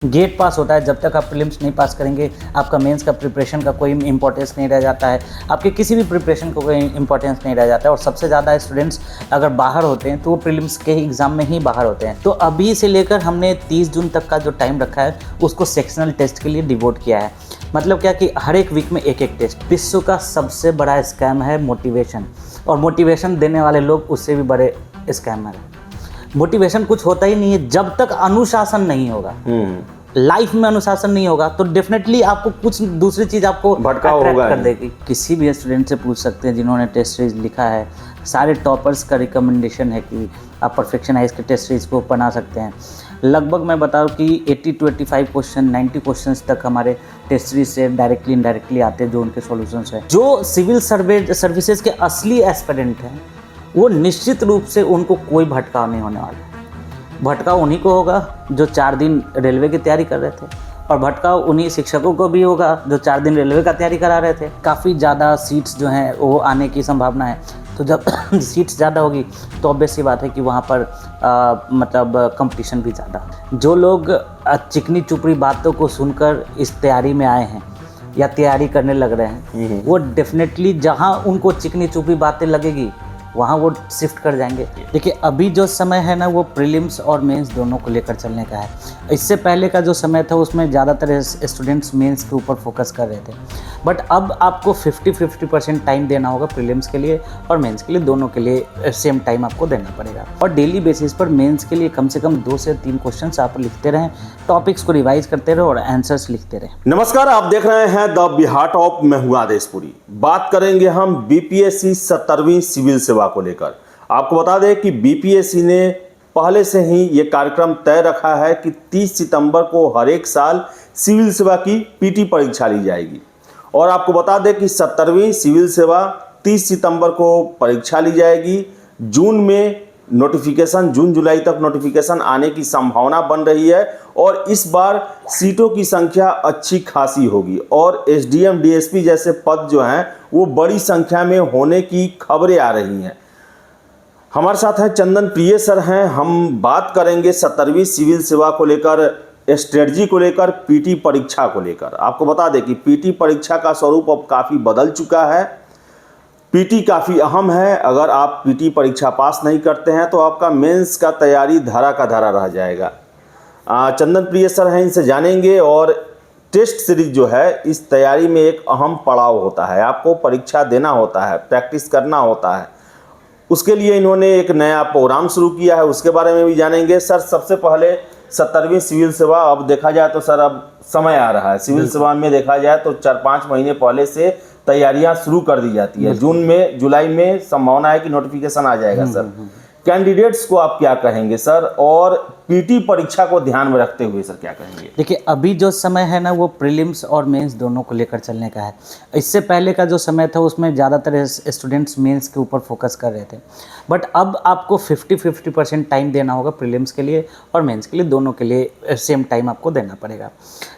Gate पास होता है, जब तक आप प्रीलिम्स नहीं पास करेंगे आपका मेंस का प्रिपरेशन का कोई इंपॉर्टेंस नहीं रह जाता है, आपके किसी भी प्रिपरेशन को कोई इंपॉर्टेंस नहीं रह जाता है। और सबसे ज़्यादा स्टूडेंट्स अगर बाहर होते हैं तो वो प्रीलिम्स के एग्ज़ाम में ही बाहर होते हैं। तो अभी से लेकर हमने 30 जून तक का जो टाइम रखा है उसको सेक्शनल टेस्ट के लिए डिवोट किया है। मतलब क्या कि हर एक वीक में एक एक टेस्ट। विश्व का सबसे बड़ा स्कैम है मोटिवेशन, और मोटिवेशन देने वाले लोग उससे भी बड़े स्कैमर हैं। मोटिवेशन कुछ होता ही नहीं है जब तक अनुशासन नहीं होगा। लाइफ में अनुशासन नहीं होगा तो डेफिनेटली आपको कुछ दूसरी चीज़ आपको भटकाव अट्रैक्ट होगा कर देगी। किसी भी स्टूडेंट से पूछ सकते हैं जिन्होंने टेस्ट सीरीज लिखा है, सारे टॉपर्स का रिकमेंडेशन है कि आप परफेक्शनाइज के टेस्ट सीरीज को बना सकते हैं। लगभग मैं बता दूँ कि 80 to 85 क्वेश्चन, 90 क्वेश्चंस तक हमारे टेस्ट सीरीज से डायरेक्टली इनडायरेक्टली आते हैं जो उनके सॉल्यूशंस हैं। जो सिविल सर्विसेज के असली एस्पिरेंट हैं वो निश्चित रूप से उनको कोई भटकाव नहीं होने वाला। भटकाव उन्हीं को होगा जो 4 दिन रेलवे की तैयारी कर रहे थे, और भटकाव उन्हीं शिक्षकों को भी होगा जो 4 दिन रेलवे का तैयारी करा रहे थे। काफ़ी ज़्यादा सीट्स जो हैं वो आने की संभावना है, तो जब सीट्स ज़्यादा होगी तो ऑब्वियस सी बात है कि वहाँ पर मतलब कंपटीशन भी ज़्यादा। जो लोग चिकनी चुपड़ी बातों को सुनकर इस तैयारी में आए हैं या तैयारी करने लग रहे हैं, वो डेफिनेटली जहाँ उनको चिकनी चुपड़ी बातें लगेगी वहाँ वो शिफ्ट कर जाएंगे। देखिए अभी जो समय है ना वो प्रीलिम्स और मेंस दोनों को लेकर चलने का है। इससे पहले का जो समय था उसमें ज़्यादातर स्टूडेंट्स मेंस के ऊपर फोकस कर रहे थे, बट अब आपको 50-50% टाइम देना होगा प्रीलिम्स के लिए और मेंस के लिए, दोनों के लिए सेम टाइम आपको देना पड़ेगा। और डेली बेसिस पर मेंस के लिए कम से कम 2 से 3 क्वेश्चन आप लिखते रहें, टॉपिक्स को रिवाइज करते रहे और आंसर्स लिखते रहें। नमस्कार, आप देख रहे हैं द बिहार टॉप। मैं हूं आदेशपुरी। बात करेंगे हम बीपीएससी 17वीं सिविल सेवा को लेकर। आपको बता दें कि बीपीएससी ने पहले से ही ये कार्यक्रम तय रखा है कि 30 सितंबर को हर एक साल सिविल सेवा की पीटी परीक्षा ली जाएगी। और आपको बता दें कि 17वीं सिविल सेवा 30 सितंबर को परीक्षा ली जाएगी। जून में नोटिफिकेशन, जून जुलाई तक नोटिफिकेशन आने की संभावना बन रही है, और इस बार सीटों की संख्या अच्छी खासी होगी और एसडीएम डीएसपी जैसे पद जो हैं वो बड़ी संख्या में होने की खबरें आ रही हैं। हमारे साथ हैं चंदन प्रिय सर हैं। हम बात करेंगे 17वीं सिविल सेवा को लेकर, स्ट्रेटजी को लेकर, पीटी परीक्षा को लेकर। आपको बता दें कि पीटी परीक्षा का स्वरूप अब काफ़ी बदल चुका है। पीटी काफ़ी अहम है। अगर आप पीटी परीक्षा पास नहीं करते हैं तो आपका मेंस का तैयारी धरा का धरा रह जाएगा। चंदन प्रिय सर हैं, इनसे जानेंगे। और टेस्ट सीरीज जो है इस तैयारी में एक अहम पड़ाव होता है। आपको परीक्षा देना होता है, प्रैक्टिस करना होता है। उसके लिए इन्होंने एक नया प्रोग्राम शुरू किया है, उसके बारे में भी जानेंगे। सर सबसे पहले 17वीं सिविल सेवा, अब देखा जाए तो सर अब समय आ रहा है सिविल सेवा में, देखा जाए तो 4-5 महीने पहले से तैयारियां शुरू कर दी जाती है। जून में, जुलाई में संभावना है कि नोटिफिकेशन आ जाएगा। सर कैंडिडेट्स को आप क्या कहेंगे सर, और पीटी परीक्षा को ध्यान में रखते हुए सर क्या कहेंगे? देखिए अभी जो समय है ना वो प्रीलिम्स और मेंस दोनों को लेकर चलने का है। इससे पहले का जो समय था उसमें ज़्यादातर स्टूडेंट्स मेंस के ऊपर फोकस कर रहे थे, बट अब आपको 50-50% टाइम देना होगा प्रीलिम्स के लिए और मेंस के लिए, दोनों के लिए सेम टाइम आपको देना पड़ेगा।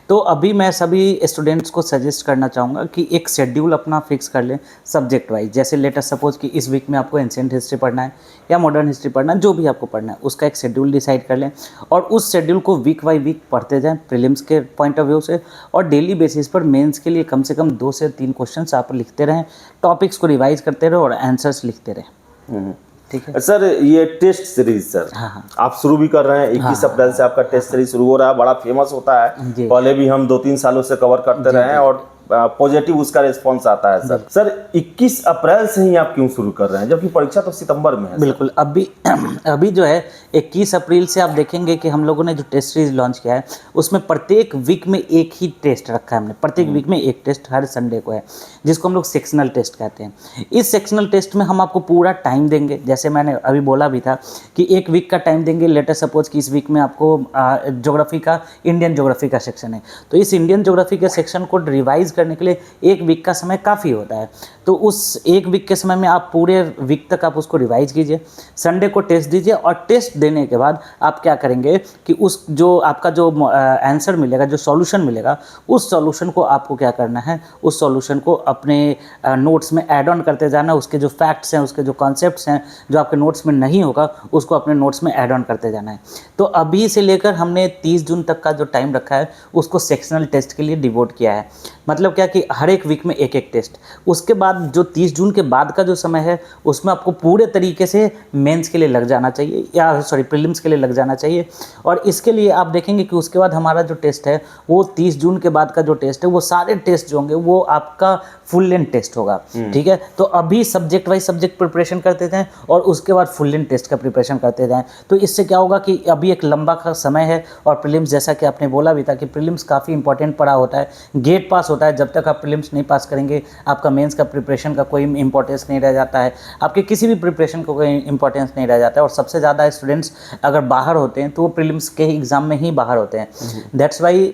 तो अभी मैं सभी स्टूडेंट्स को सजेस्ट करना चाहूँगा कि एक शेड्यूल अपना फिक्स कर लें सब्जेक्ट वाइज। जैसे लेटर सपोज कि इस वीक में आपको एंशिएंट हिस्ट्री पढ़ना है या मॉडर्न हिस्ट्री पढ़ना है, जो भी आपको पढ़ना है उसका एक शेड्यूल डिसाइड कर लें और उस शेड्यूल को वीक बाई वीक पढ़ते जाएं प्रीलिम्स के पॉइंट ऑफ व्यू से, और डेली बेसिस पर मेंस के लिए कम से कम 2 से 3 क्वेश्चंस आप लिखते रहें, टॉपिक्स को रिवाइज करते रहें और आंसर्स लिखते रहें। ठीक है सर। ये टेस्ट सीरीज सर, हाँ। आप शुरू भी कर रहे हैं। 21 अप्रैल से आपका टेस्ट सीरीज शुरू हो रहा है। बड़ा फेमस होता है, पहले भी हम 2-3 सालों से कवर करते रहे हैं और पॉजिटिव उसका रिस्पांस आता है। सर 21 अप्रैल से ही आप क्यों शुरू कर रहे हैं जबकि परीक्षा तो सितंबर में है? बिल्कुल, अभी जो है 21 अप्रैल से आप देखेंगे कि हम लोगों ने जो टेस्ट सीरीज लॉन्च किया है उसमें प्रत्येक वीक में एक ही टेस्ट रखा है हमने। प्रत्येक वीक में एक टेस्ट हर संडे को है, जिसको हम लोग सेक्शनल टेस्ट कहते हैं। इस सेक्शनल टेस्ट में हम आपको पूरा टाइम देंगे, जैसे मैंने अभी बोला भी था कि एक वीक का टाइम देंगे। लेटर सपोज कि इस वीक में आपको ज्योग्राफी का, इंडियन ज्योग्राफी का सेक्शन है, तो इस इंडियन ज्योग्राफी के सेक्शन को रिवाइज रिवाइज करने के लिए 1 वीक का समय काफ़ी होता है। तो उस 1 वीक के समय में आप पूरे वीक तक आप उसको रिवाइज कीजिए, संडे को टेस्ट दीजिए और टेस्ट देने के बाद आप क्या करेंगे कि उस जो आपका जो आंसर मिलेगा, जो सॉल्यूशन मिलेगा, उस सॉल्यूशन को आपको क्या करना है, उस सॉल्यूशन को अपने नोट्स में ऐड ऑन करते जाना। उसके जो फैक्ट्स हैं, उसके जो कॉन्सेप्ट्स हैं, जो आपके नोट्स में नहीं होगा, उसको अपने नोट्स में ऐड ऑन करते जाना है। तो अभी से लेकर हमने 30 जून तक का जो टाइम रखा है उसको सेक्शनल टेस्ट के लिए डिवोट किया है। मतलब क्या कि हर एक वीक में एक एक टेस्ट। उसके बाद जो 30 जून के बाद का जो समय है उसमें आपको पूरे तरीके से मेंस के लिए लग जाना चाहिए, या सॉरी प्रीलिम्स के लिए लग जाना चाहिए। और इसके लिए आप देखेंगे कि उसके बाद हमारा जो टेस्ट है वो 30 जून के बाद का जो टेस्ट है वो सारे टेस्ट जो होंगे वो आपका फुल लेंथ टेस्ट होगा। ठीक है, तो अभी सब्जेक्ट वाइज सब्जेक्ट प्रिपरेशन करते जाएं और उसके बाद फुल लेंथ टेस्ट का प्रिपरेशन करते जाएं। तो इससे क्या होगा कि अभी एक लंबा का समय है और प्रीलिम्स, जैसा कि आपने बोला भी था कि प्रीलिम्स काफ़ी इंपॉर्टेंट पड़ा होता है, गेट पास होता है। जब तक आप प्रीलिम्स नहीं पास करेंगे आपका मेंस का प्रिपरेशन का कोई इंपॉर्टेंस नहीं रह जाता है, आपके किसी भी प्रिपरेशन को कोई इंपॉर्टेंस नहीं रह जाता है। और सबसे ज़्यादा स्टूडेंट्स अगर बाहर होते हैं तो वो प्रीलिम्स के एग्ज़ाम में ही बाहर होते हैं। दैट्स वाई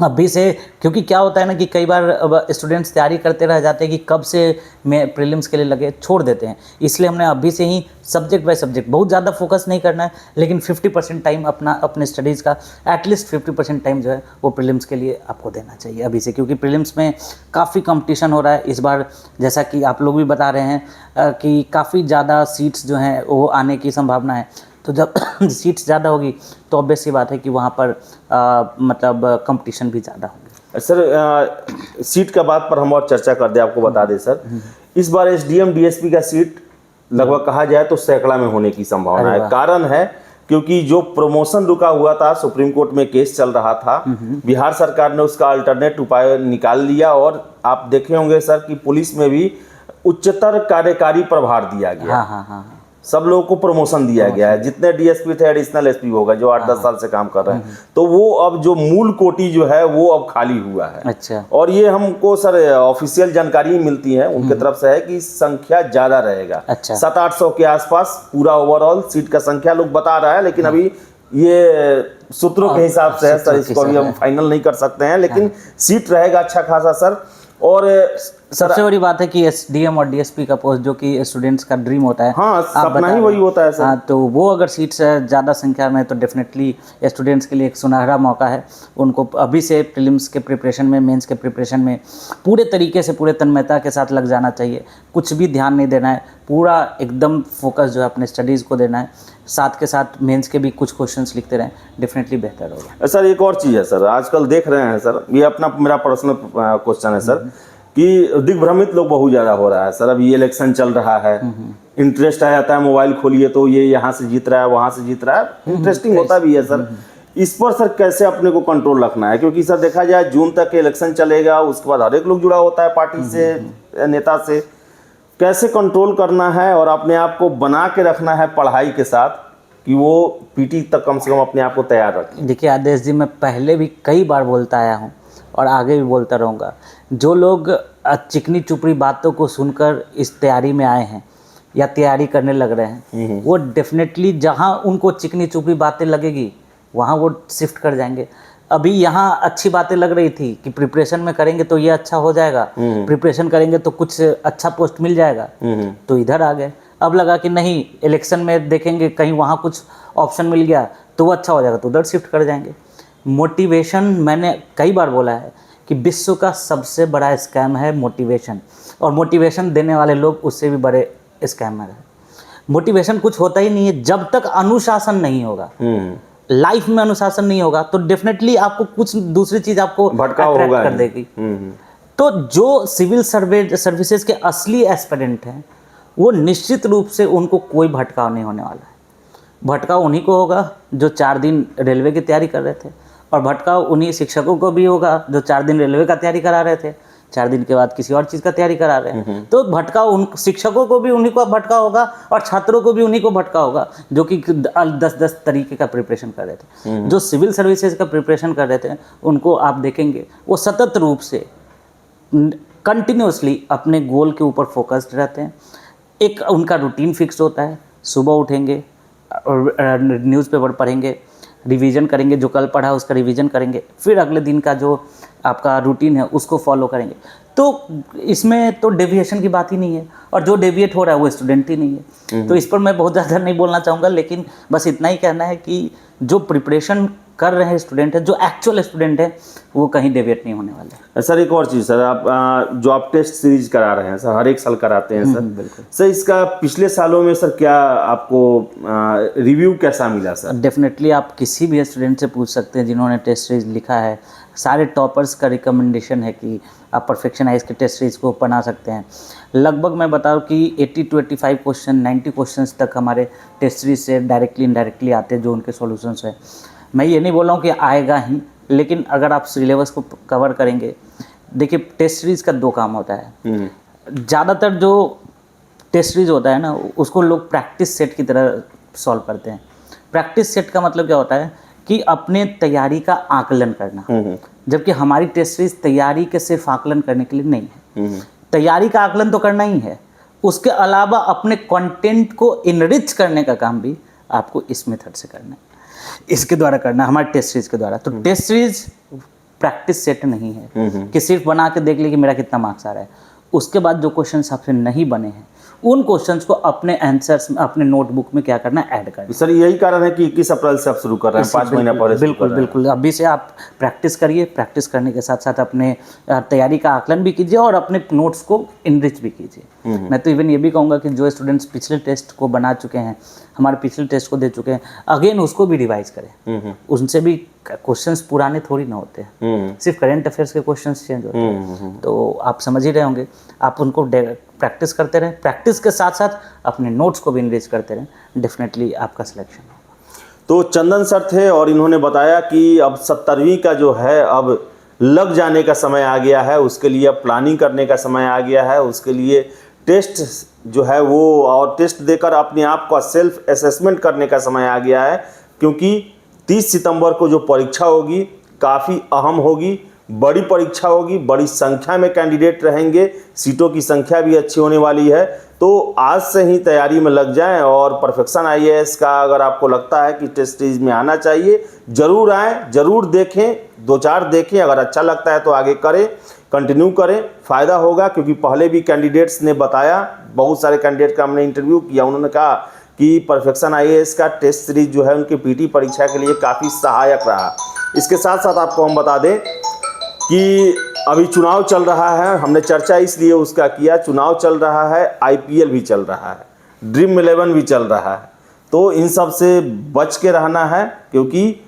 अभी से, क्योंकि क्या होता है ना कि कई बार स्टूडेंट्स तैयारी करते रह जाते हैं कि कब से मैं प्रीलिम्स के लिए लगे, छोड़ देते हैं। इसलिए हमने अभी से ही सब्जेक्ट बाय सब्जेक्ट बहुत ज़्यादा फोकस नहीं करना है, लेकिन 50% टाइम अपने स्टडीज़ का, एटलीस्ट 50% टाइम जो है वो प्रीलिम्स के लिए आपको देना चाहिए अभी से, क्योंकि प्रीलिम्स में काफ़ी कंपटीशन हो रहा है इस बार। जैसा कि आप लोग भी बता रहे हैं कि काफ़ी ज़्यादा सीट्स जो हैं वो आने की संभावना है। तो जब सीट्स ज़्यादा होगी तो ऑब्वियस सी बात है कि वहाँ पर मतलब कंपटीशन भी ज़्यादा होगी। सर सीट का बात पर हम और चर्चा कर दें, आपको बता दें सर, इस बार एसडीएम डीएसपी का सीट लगभग कहा जाए तो सैकड़ा में होने की संभावना है। कारण है क्योंकि जो प्रमोशन रुका हुआ था, सुप्रीम कोर्ट में केस चल रहा था, बिहार सरकार ने उसका अल्टरनेट उपाय निकाल लिया। और आप देखे होंगे सर कि पुलिस में भी उच्चतर कार्यकारी प्रभार दिया गया। हाँ। सब लोगों को प्रमोशन दिया गया है। जितने डीएसपी थे एडिशनल एसपी होगा जो 8-10 साल से काम कर रहे हैं, तो वो अब जो मूल कोटी जो है वो अब खाली हुआ है। अच्छा। और ये हमको सर ऑफिशियल जानकारी मिलती है उनके तरफ से है कि संख्या ज्यादा रहेगा। अच्छा। 700-800 के आसपास पूरा ओवरऑल सीट का संख्या लोग बता रहा है, लेकिन अभी ये सूत्रों के हिसाब से है सर, इसको अभी हम फाइनल नहीं कर सकते हैं, लेकिन सीट रहेगा अच्छा खासा सर। और सबसे बड़ी बात है कि एसडीएम और डीएसपी का पोस्ट जो कि स्टूडेंट्स का ड्रीम होता है, हाँ, सपना ही वही होता है सर। हाँ, तो वो अगर सीट्स ज़्यादा संख्या में तो डेफिनेटली स्टूडेंट्स के लिए एक सुनहरा मौका है। उनको अभी से प्रीलिम्स के प्रिपरेशन में, मेंस के प्रिपरेशन में पूरे तरीके से, पूरे तन्मयता के साथ लग जाना चाहिए। कुछ भी ध्यान नहीं देना है, पूरा एकदम फोकस जो है अपने स्टडीज़ को देना है। साथ के साथ मेंस के भी कुछ क्वेश्चंस लिखते रहें, डेफिनेटली बेहतर होगा। सर एक और चीज़ है सर, आजकल देख रहे हैं सर, ये अपना मेरा पर्सनल क्वेश्चन है सर, कि दिग्भ्रमित लोग बहुत ज़्यादा हो रहा है सर। अभी इलेक्शन चल रहा है, इंटरेस्ट आ जाता है, मोबाइल खोलिए तो ये यहाँ से जीत रहा है, वहाँ से जीत रहा है, इंटरेस्टिंग होता भी है सर। इस पर सर कैसे अपने को कंट्रोल रखना है? क्योंकि सर देखा जाए जून तक इलेक्शन चलेगा, उसके बाद हर एक लोग जुड़ा होता है पार्टी से, नेता से। कैसे कंट्रोल करना है और अपने आप को बना के रखना है पढ़ाई के साथ कि वो पीटी तक कम से कम अपने आप को तैयार रखें? देखिए आदेश जी, मैं पहले भी कई बार बोलता आया हूँ और आगे भी बोलता रहूँगा, जो लोग चिकनी चुपड़ी बातों को सुनकर इस तैयारी में आए हैं या तैयारी करने लग रहे हैं, वो डेफिनेटली जहाँ उनको चिकनी चुपड़ी बातें लगेगी वहाँ वो शिफ्ट कर जाएंगे। अभी यहाँ अच्छी बातें लग रही थी कि प्रिपरेशन में करेंगे तो ये अच्छा हो जाएगा, प्रिपरेशन करेंगे तो कुछ अच्छा पोस्ट मिल जाएगा, तो इधर आ गए। अब लगा कि नहीं, इलेक्शन में देखेंगे कहीं वहाँ कुछ ऑप्शन मिल गया तो वो अच्छा हो जाएगा, तो उधर शिफ्ट कर जाएंगे। मोटिवेशन, मैंने कई बार बोला है कि विश्व का सबसे बड़ा स्कैम है मोटिवेशन, और मोटिवेशन देने वाले लोग उससे भी बड़े स्कैमर हैं। मोटिवेशन कुछ होता ही नहीं है जब तक अनुशासन नहीं होगा। लाइफ में अनुशासन नहीं होगा तो डेफिनेटली आपको कुछ दूसरी चीज आपको अट्रैक्ट कर देगी। तो जो सिविल सर्विसेज के असली एस्पिरेंट हैं वो निश्चित रूप से उनको कोई भटकाव नहीं होने वाला है। भटकाव उन्हीं को होगा जो 4 दिन रेलवे की तैयारी कर रहे थे, और भटकाव उन्हीं शिक्षकों को भी होगा जो 4 दिन रेलवे का तैयारी करा रहे थे, 4 दिन के बाद किसी और चीज़ का तैयारी करा रहे हैं। तो भटकाव उन शिक्षकों को भी उन्हीं को भटका होगा और छात्रों को भी उन्हीं को भटका होगा जो कि 10-10 तरीके का प्रिपरेशन कर रहे थे। जो सिविल सर्विसेज का प्रिपरेशन कर रहे थे उनको आप देखेंगे वो सतत रूप से कंटिन्यूसली अपने गोल के ऊपर फोकस्ड रहते हैं। एक उनका रूटीन फिक्स होता है, सुबह उठेंगे और न्यूज़पेपर पढ़ेंगे, रिवीजन करेंगे, जो कल पढ़ा उसका रिवीजन करेंगे, फिर अगले दिन का जो आपका रूटीन है उसको फॉलो करेंगे। तो इसमें तो डेविएशन की बात ही नहीं है, और जो डेविएट हो रहा है वो स्टूडेंट ही नहीं है। तो इस पर मैं बहुत ज़्यादा नहीं बोलना चाहूँगा, लेकिन बस इतना ही कहना है कि जो प्रिपरेशन कर रहे हैं स्टूडेंट है, जो एक्चुअल स्टूडेंट है, वो कहीं डेविएट नहीं होने वाले। सर एक और चीज़ सर, आप जो आप टेस्ट सीरीज करा रहे हैं सर, हर एक साल कराते हैं सर। बिल्कुल सर इसका पिछले सालों में सर क्या आपको रिव्यू कैसा मिला सर? डेफिनेटली आप किसी भी स्टूडेंट से पूछ सकते हैं जिन्होंने टेस्ट सीरीज लिखा है। सारे टॉपर्स का रिकमेंडेशन है कि आप परफेक्शनाइज के टेस्ट सीरीज को बना सकते हैं। लगभग मैं बताऊँ कि 80 to 85 क्वेश्चन, 90 क्वेश्चंस तक हमारे टेस्ट सीरीज से डायरेक्टली इनडायरेक्टली आते हैं, जो उनके सॉल्यूशंस हैं। मैं ये नहीं बोल रहा हूँ कि आएगा ही, लेकिन अगर आप सिलेबस को कवर करेंगे, देखिए टेस्ट सीरीज का 2 काम होता है। ज़्यादातर जो टेस्ट सीरीज होता है ना, उसको लोग प्रैक्टिस सेट की तरह सॉल्व करते हैं। प्रैक्टिस सेट का मतलब क्या होता है कि अपने तैयारी का आकलन करना, जबकि हमारी टेस्ट सीरीज तैयारी के सिर्फ आकलन करने के लिए नहीं है। तैयारी का आकलन तो करना ही है, उसके अलावा अपने कंटेंट को इनरिच करने का काम भी आपको इस मेथड से करना है, इसके द्वारा करना है, हमारे टेस्ट सीरीज के द्वारा। तो टेस्ट सीरीज प्रैक्टिस सेट नहीं है कि सिर्फ बना के देख ली कि मेरा कितना मार्क्स आ रहा है। उसके बाद जो क्वेश्चंस आपसे नहीं बने हैं, उन क्वेश्चंस को अपने आंसर्स में, अपने नोटबुक में क्या करना है, ऐड करना। सर यही कारण है कि 21 अप्रैल से आप शुरू कर रहे हैं, 5 महीना पहले। बिल्कुल अभी से आप प्रैक्टिस करिए। प्रैक्टिस करने के साथ साथ अपने तैयारी का आकलन भी कीजिए और अपने नोट्स को इनरिच भी कीजिए। मैं तो इवन ये भी कहूँगा कि जो स्टूडेंट्स पिछले टेस्ट को बना चुके हैं, हमारे पिछले टेस्ट को दे चुके हैं, अगेन उसको भी रिवाइज करें। उनसे भी क्वेश्चंस पुराने थोड़ी ना होते हैं, सिर्फ करेंट अफेयर्स के क्वेश्चंस चेंज होते हैं। तो आप समझ ही रहे होंगे, आप उनको प्रैक्टिस करते रहें, प्रैक्टिस के साथ साथ अपने नोट्स को भी इनरिच करते रहें, डेफिनेटली आपका सिलेक्शन होगा। तो चंदन सर थे और इन्होंने बताया कि अब 70वीं का जो है अब लग जाने का समय आ गया है, उसके लिए अब प्लानिंग करने का समय आ गया है, उसके लिए टेस्ट जो है वो और टेस्ट देकर अपने आप का सेल्फ असेसमेंट करने का समय आ गया है, क्योंकि 30 सितंबर को जो परीक्षा होगी काफ़ी अहम होगी, बड़ी परीक्षा होगी, बड़ी संख्या में कैंडिडेट रहेंगे, सीटों की संख्या भी अच्छी होने वाली है। तो आज से ही तैयारी में लग जाएं और परफेक्शन आईएएस का अगर आपको लगता है कि टेस्ट सीरीज में आना चाहिए, ज़रूर आएँ, ज़रूर देखें, 2-4 देखें, अगर अच्छा लगता है तो आगे करें, कंटिन्यू करें, फ़ायदा होगा। क्योंकि पहले भी कैंडिडेट्स ने बताया, बहुत सारे कैंडिडेट का हमने इंटरव्यू किया, उन्होंने कहा कि परफेक्शन आईएएस का टेस्ट सीरीज जो है उनकी पीटी परीक्षा के लिए काफ़ी सहायक रहा। इसके साथ साथ आपको हम बता दें कि अभी चुनाव चल रहा है, हमने चर्चा इसलिए उसका किया, चुनाव चल रहा है, आईपीएल भी चल रहा है, ड्रीम 11 भी चल रहा है। तो इन सब से बच के रहना है, क्योंकि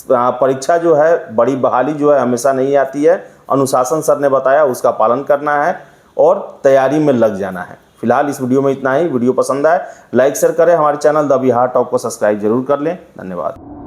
परीक्षा जो है, बड़ी बहाली जो है हमेशा नहीं आती है। अनुशासन सर ने बताया, उसका पालन करना है और तैयारी में लग जाना है। फिलहाल इस वीडियो में इतना ही। वीडियो पसंद आए लाइक शेयर करें, हमारे चैनल द बिहार टॉप को सब्सक्राइब जरूर कर लें। धन्यवाद।